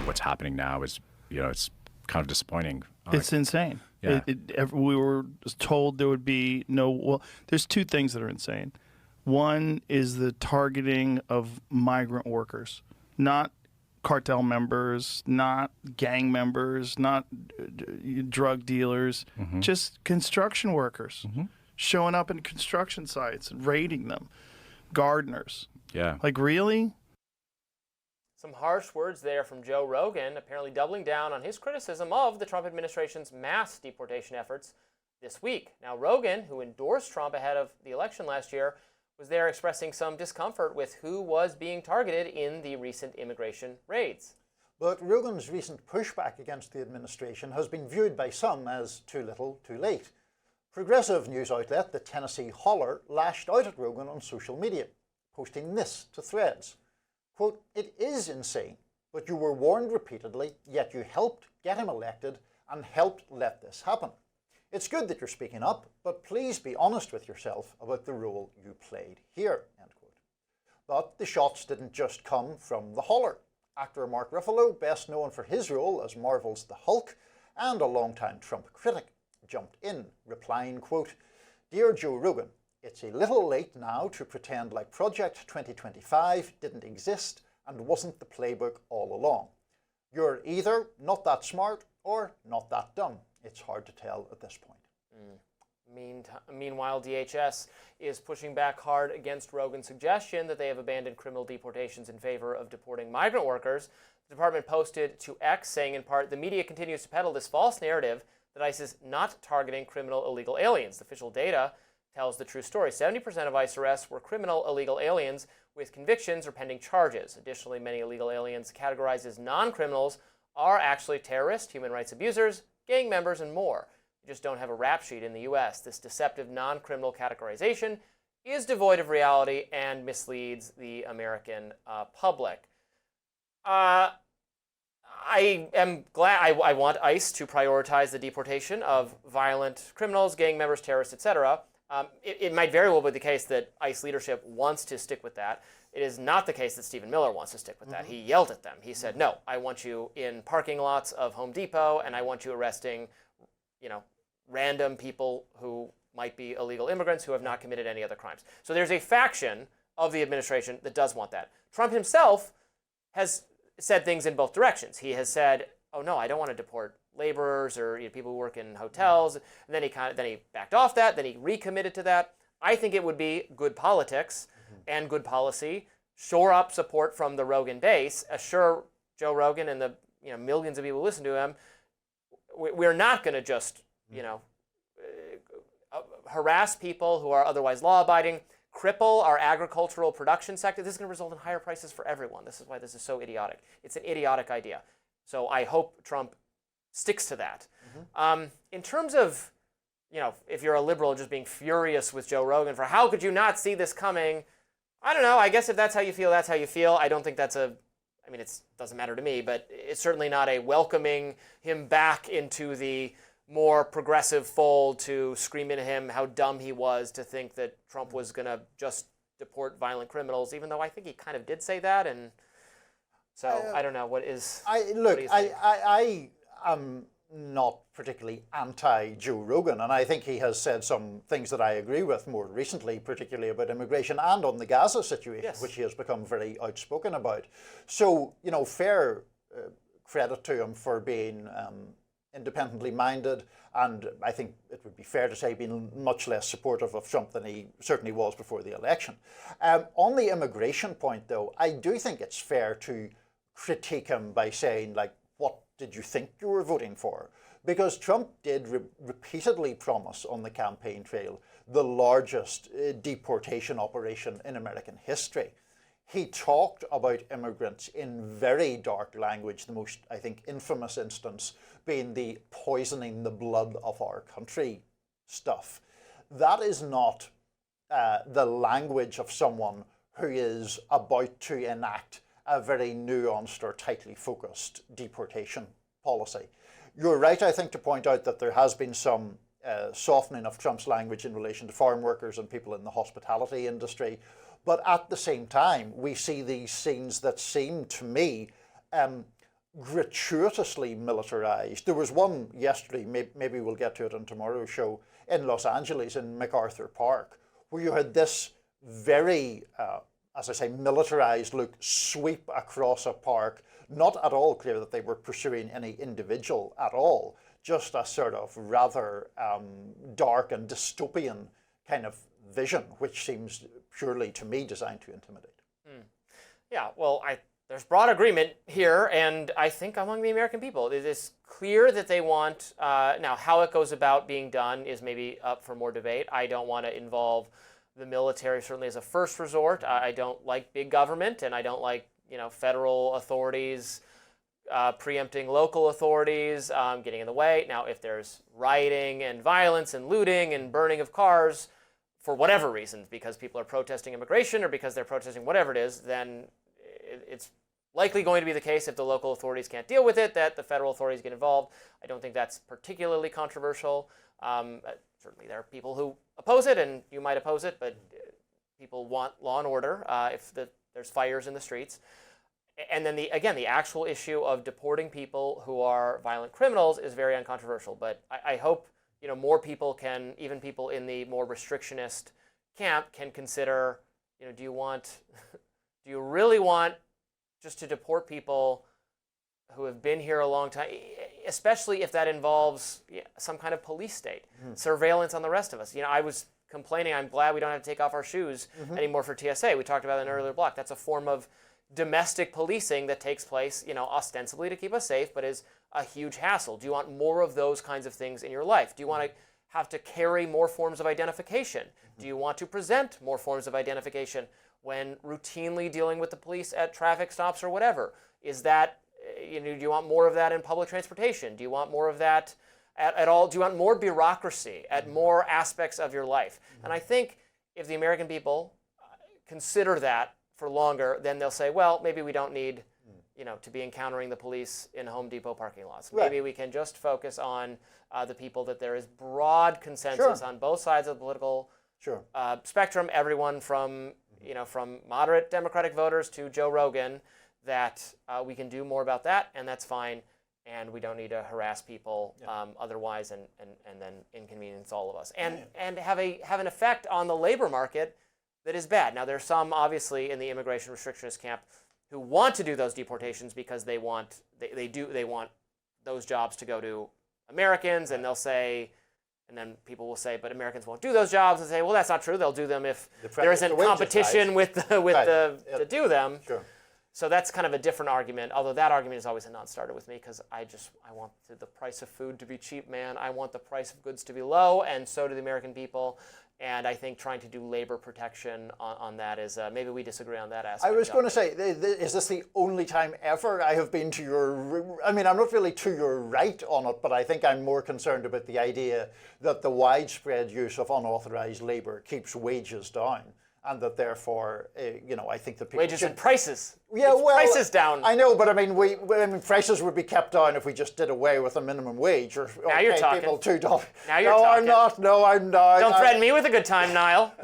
what's happening now is, it's kind of disappointing. It's insane. Yeah. We were told there would be no. Well, there's two things that are insane. One is the targeting of migrant workers, not cartel members, not gang members, not drug dealers, just construction workers showing up in construction sites and raiding them, gardeners. Yeah. Like, really? Some harsh words there from Joe Rogan, apparently doubling down on his criticism of the Trump administration's mass deportation efforts this week. Now, Rogan, who endorsed Trump ahead of the election last year, was there expressing some discomfort with who was being targeted in the recent immigration raids. But Rogan's recent pushback against the administration has been viewed by some as too little, too late. Progressive news outlet the Tennessee Holler lashed out at Rogan on social media, posting this to Threads. Quote, "It is insane, but you were warned repeatedly, yet you helped get him elected and helped let this happen. It's good that you're speaking up, but please be honest with yourself about the role you played here." End quote. But the shots didn't just come from the Holler. Actor Mark Ruffalo, best known for his role as Marvel's the Hulk and a longtime Trump critic, jumped in, replying, quote, "Dear Joe Rogan, it's a little late now to pretend like Project 2025 didn't exist and wasn't the playbook all along. You're either not that smart or not that dumb. It's hard to tell at this point." Meanwhile, DHS is pushing back hard against Rogan's suggestion that they have abandoned criminal deportations in favor of deporting migrant workers. The department posted to X saying, in part, "The media continues to peddle this false narrative that ICE is not targeting criminal illegal aliens. The official data tells the true story. 70% of ICE arrests were criminal illegal aliens with convictions or pending charges. Additionally, many illegal aliens categorized as non-criminals are actually terrorists, human rights abusers, gang members, and more. You just don't have a rap sheet in the U.S. This deceptive non-criminal categorization is devoid of reality and misleads the American public." I am glad. I want ICE to prioritize the deportation of violent criminals, gang members, terrorists, etc. It might very well be the case that ICE leadership wants to stick with that. It is not the case that Stephen Miller wants to stick with that. He yelled at them. He said, "No, I want you in parking lots of Home Depot, and I want you arresting, random people who might be illegal immigrants who have not committed any other crimes." So there's a faction of the administration that does want that. Trump himself has said things in both directions. He has said, "Oh no, I don't want to deport laborers or people who work in hotels." And then he backed off that. Then he recommitted to that. I think it would be good politics and good policy, shore up support from the Rogan base, assure Joe Rogan and the millions of people who listen to him, we're not going to just harass people who are otherwise law-abiding, cripple our agricultural production sector. This is going to result in higher prices for everyone. This is why this is so idiotic. It's an idiotic idea. So I hope Trump sticks to that. In terms of, if you're a liberal just being furious with Joe Rogan for how could you not see this coming, I don't know. I guess if that's how you feel, that's how you feel. I don't think that's it doesn't matter to me, but it's certainly not a welcoming him back into the more progressive fold to scream at him how dumb he was to think that Trump was going to just deport violent criminals, even though I think he kind of did say that. And so I don't know. What do you think? I am not particularly anti-Joe Rogan, and I think he has said some things that I agree with more recently, particularly about immigration and on the Gaza situation, which he has become very outspoken about. So, fair credit to him for being independently minded, and I think it would be fair to say being much less supportive of Trump than he certainly was before the election. On the immigration point, though, I do think it's fair to critique him by saying, what did you think you were voting for? Because Trump did repeatedly promise on the campaign trail the largest deportation operation in American history. He talked about immigrants in very dark language, the most, I think, infamous instance being the poisoning the blood of our country stuff. That is not the language of someone who is about to enact a very nuanced or tightly focused deportation policy. You're right, I think, to point out that there has been some softening of Trump's language in relation to farm workers and people in the hospitality industry. But at the same time, we see these scenes that seem to me gratuitously militarized. There was one yesterday, maybe we'll get to it on tomorrow's show, in Los Angeles, in MacArthur Park, where you had this very, as I say, militarized look sweep across a park. Not at all clear that they were pursuing any individual at all, just a sort of rather dark and dystopian kind of vision, which seems purely to me designed to intimidate. Yeah, well, there's broad agreement here, and I think among the American people, it is clear that they want, now how it goes about being done is maybe up for more debate. I don't want to involve the military certainly as a first resort. I don't like big government, and I don't like, federal authorities preempting local authorities, getting in the way. Now, if there's rioting and violence and looting and burning of cars, for whatever reasons, because people are protesting immigration or because they're protesting whatever it is, then it's likely going to be the case if the local authorities can't deal with it, that the federal authorities get involved. I don't think that's particularly controversial. Certainly there are people who oppose it, and you might oppose it, but people want law and order if there's fires in the streets. And then, the actual issue of deporting people who are violent criminals is very uncontroversial. But I hope more people can, even people in the more restrictionist camp, can consider, do you really want just to deport people who have been here a long time, especially if that involves some kind of police state, surveillance on the rest of us. I was complaining, I'm glad we don't have to take off our shoes anymore for TSA. We talked about it in an earlier block. That's a form of domestic policing that takes place, ostensibly to keep us safe, but is a huge hassle. Do you want more of those kinds of things in your life? Do you want to have to carry more forms of identification? Do you want to present more forms of identification when routinely dealing with the police at traffic stops or whatever? Is that, do you want more of that in public transportation? Do you want more of that at all? Do you want more bureaucracy at more aspects of your life? And I think if the American people consider that for longer, then they'll say, well, maybe we don't need, to be encountering the police in Home Depot parking lots. Right. Maybe we can just focus on the people that there is broad consensus on both sides of the political spectrum, everyone from, from moderate Democratic voters to Joe Rogan, that we can do more about that, and that's fine, and we don't need to harass people otherwise and then inconvenience all of us. And have an effect on the labor market that is bad. Now, there's some, obviously, in the immigration restrictionist camp who want to do those deportations because they want those jobs to go to Americans, and they'll say, and then people will say, but Americans won't do those jobs, and say, well, that's not true. They'll do them if there isn't competition to do them. Sure. So that's kind of a different argument, although that argument is always a non-starter with me, because I want the price of food to be cheap, man. I want the price of goods to be low, and so do the American people. And I think trying to do labor protection on that is, maybe we disagree on that aspect. I was going to say, is this the only time ever I have been to your, I'm not really to your right on it, but I think I'm more concerned about the idea that the widespread use of unauthorized labor keeps wages down. And that therefore, I think that people wages and prices. Yeah, prices down. I know, but prices would be kept down if we just did away with a minimum wage or now you're talking. People $2. Now you're talking. I'm not. No, I'm not. Don't threaten me with a good time, Niall.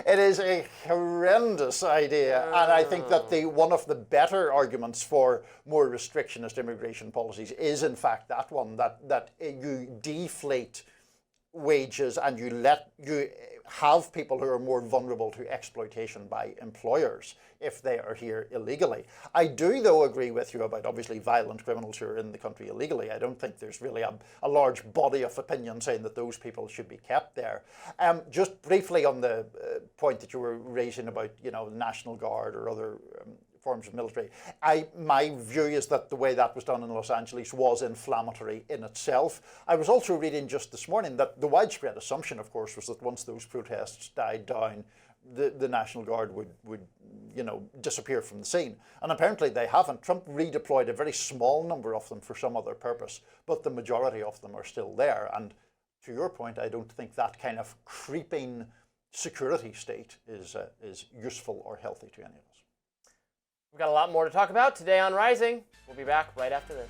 It is a horrendous idea, and I think that one of the better arguments for more restrictionist immigration policies is, in fact, that one that you deflate wages and you have people who are more vulnerable to exploitation by employers if they are here illegally. I do, though, agree with you about obviously violent criminals who are in the country illegally. I don't think there's really a large body of opinion saying that those people should be kept there. Just briefly on the point that you were raising about, the National Guard or other forms of military. My view is that the way that was done in Los Angeles was inflammatory in itself. I was also reading just this morning that the widespread assumption, of course, was that once those protests died down, the National Guard would disappear from the scene. And apparently they haven't. Trump redeployed a very small number of them for some other purpose, but the majority of them are still there. And to your point, I don't think that kind of creeping security state is useful or healthy to any of us. We've got a lot more to talk about today on Rising. We'll be back right after this.